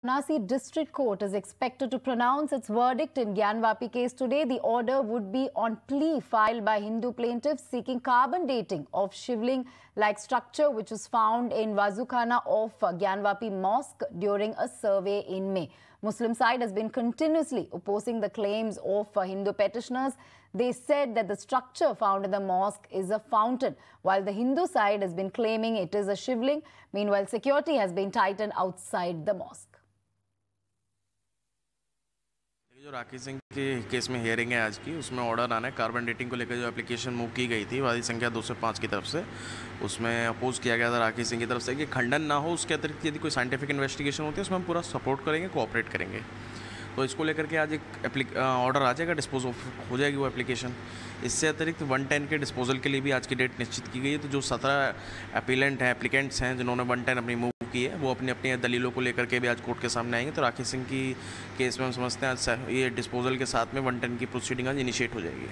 Varanasi District Court is expected to pronounce its verdict in Gyanvapi case today. The order would be on plea filed by Hindu plaintiffs seeking carbon dating of shivling-like structure which was found in Wazukhana of Gyanvapi Mosque during a survey in May. Muslim side has been continuously opposing the claims of Hindu petitioners. They said that the structure found in the mosque is a fountain, while the Hindu side has been claiming it is a shivling. Meanwhile, security has been tightened outside the mosque. जो राखी सिंह के case में hearing है आज की, उसमें order आना है। Carbon dating को लेकर जो एप्लीकेशन मूव की गई थी वादी संख्या 205 की तरफ से, उसमें अपोज किया गया था राखी सिंह की तरफ से कि खंडन ना हो, उसके अतिरिक्त यदि कोई साइंटिफिक इन्वेस्टिगेशन होती है उसमें हम पूरा सपोर्ट करेंगे, कोऑपरेट करेंगे। तो इसको लेकर के आज एक ऑर्डर आ जाएगा, डिस्पोज हो जाएगी वो एप्लीकेशन। इससे अतिरिक्त 110 के डिस्पोजल के लिए भी आज की डेट निश्चित की गई है। तो जो 17 एप्लीकेंट्स हैं जिन्होंने 110 अपनी मूव की है, वो अपनी अपनी दलीलों को लेकर के भी आज कोर्ट के सामने आएंगे। तो राखी सिंह की केस में हम समझते हैं आज ये डिस्पोजल के साथ में 110 की प्रोसीडिंग आज इनिशिएट हो जाएगी।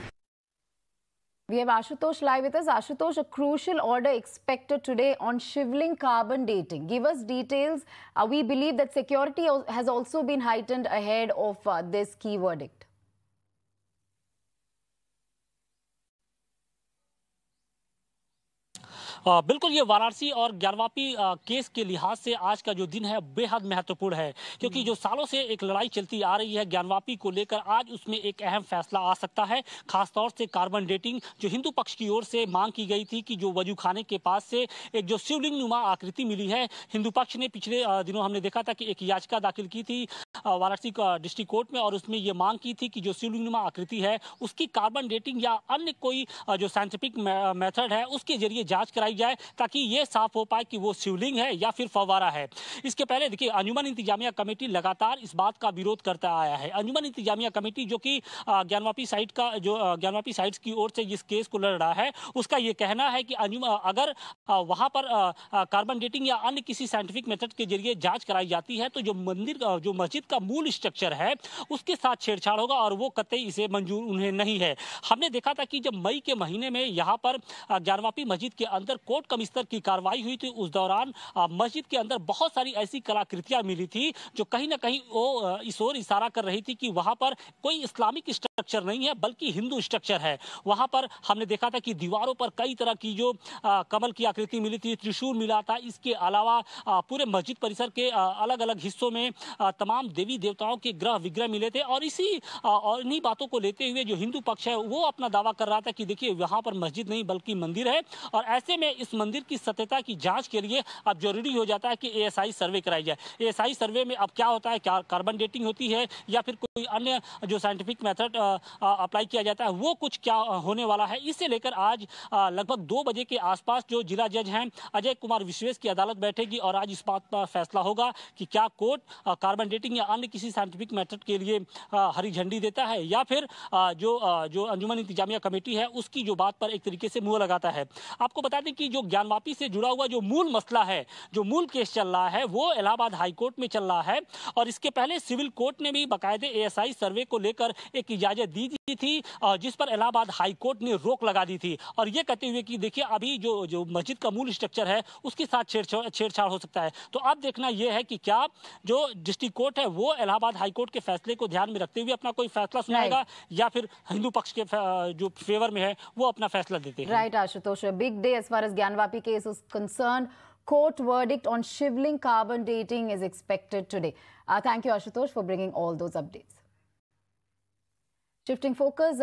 We have Ashutosh live with us. Ashutosh, a crucial order expected today on shivling carbon dating. Give us details. We believe that security has also been heightened ahead of this key verdict. बिल्कुल, ये वाराणसी और Gyanvapi case के लिहाज से आज का जो दिन है बेहद महत्वपूर्ण है, क्योंकि जो सालों से एक लड़ाई चलती आ रही है ज्ञानवापी को लेकर, आज उसमें एक अहम फैसला आ सकता है। खासतौर से कार्बन डेटिंग जो हिंदू पक्ष की ओर से मांग की गई थी कि जो वजूखाने के पास से एक जो शिवलिंग नुमा आकृति मिली है, हिंदू पक्ष ने पिछले दिनों हमने देखा था कि एक याचिका दाखिल की थी वाराणसी डिस्ट्रिक्ट कोर्ट में, और उसमें ये मांग की थी कि जो शिवलिंग नुमा आकृति है उसकी कार्बन डेटिंग या अन्य कोई जो साइंटिफिक मेथड है उसके जरिए जाँच कराई जाए, ताकि ये साफ हो पाए कि वो शिवलिंग है या फिर फव्वारा है। इसके पहले देखिए, अंजुमन इंतजामिया कमेटी लगातार इस बात का विरोध करता आया है। अंजुमन इंतजामिया कमेटी जो कि ज्ञानवापी साइट्स की ओर से इस केस को लड़ रहा है, उसका ये कहना है कि अगर वहां पर कार्बन डेटिंग या अन्य किसी साइंटिफिक मेथड के जरिए जांच कराई जाती है तो जो मस्जिद का मूल स्ट्रक्चर है उसके साथ छेड़छाड़ होगा, और वो कतई इसे मंजूर उन्हें नहीं है। हमने देखा था कि जब मई के महीने में यहाँ पर ज्ञानवापी मस्जिद के अंदर कोर्ट कमिश्नर की कार्रवाई हुई थी, उस दौरान मस्जिद के अंदर बहुत सारी ऐसी कलाकृतियां मिली थी जो कहीं ना कहीं वो इस ओर इशारा कर रही थी कि वहां पर कोई इस्लामिक स्ट्रक्चर नहीं है बल्कि हिंदू स्ट्रक्चर है। वहां पर हमने देखा था कि दीवारों पर कई तरह की जो कमल की आकृति मिली थी, त्रिशूल मिला था। इसके अलावा पूरे मस्जिद परिसर के अलग अलग हिस्सों में तमाम देवी देवताओं के ग्रह विग्रह मिले थे, और इन्हीं बातों को लेते हुए जो हिंदू पक्ष है वो अपना दावा कर रहा था कि देखिए वहां पर मस्जिद नहीं बल्कि मंदिर है, और ऐसे में इस मंदिर की सत्यता की जांच के लिए अब जरूरी हो जाता है कि एएसआई सर्वे कराई जाए। एएसआई सर्वे में अब क्या होता है, क्या कार्बन डेटिंग होती है या फिर कोई अन्य जो साइंटिफिक मेथड अप्लाई किया जाता है, वो कुछ क्या होने वाला है। इससे लेकर आज लगभग 2 बजे के आसपास जो जिला जज हैं अजय कुमार विश्वेश की अदालत बैठेगी, और आज इस बात पर फैसला होगा कि क्या कोर्ट कार्बन डेटिंग या अन्य किसी साइंटिफिक मेथड के लिए हरी झंडी देता है, या फिर जो अंजुमन इंतजामिया कमेटी है उसकी जो बात पर एक तरीके से मुंह लगाता है। आपको बता दें कि जो ज्ञानवापी से जुड़ा हुआ जो मूल मसला है, जो मूल केस चल रहा है, वो इलाहाबाद हाई कोर्ट में चल रहा है, और इसके पहले सिविल कोर्ट ने भी बाकायदे एएसआई सर्वे को लेकर एक इजाजत दी थी, जिस पर इलाहाबाद हाई कोर्ट ने रोक लगा दी थी, और ये कहते हुए कि देखिए अभी जो मस्जिद का मूल स्ट्रक्चर है उसके साथ छेड़छाड़ हो सकता है। तो अब देखना यह है कि क्या जो डिस्ट्रिक्ट कोर्ट है वो इलाहाबाद हाई कोर्ट के फैसले को ध्यान में रखते हुए अपना कोई फैसला सुनाएगा, या फिर हिंदू पक्ष के जो फेवर में है वो अपना फैसला देते हैं। Right, Ashutosh, a big day as far as Gyanvapi case is concerned. Court verdict on shivling carbon dating is expected today. Thank you, Ashutosh, for bringing all those updates. Shifting focus.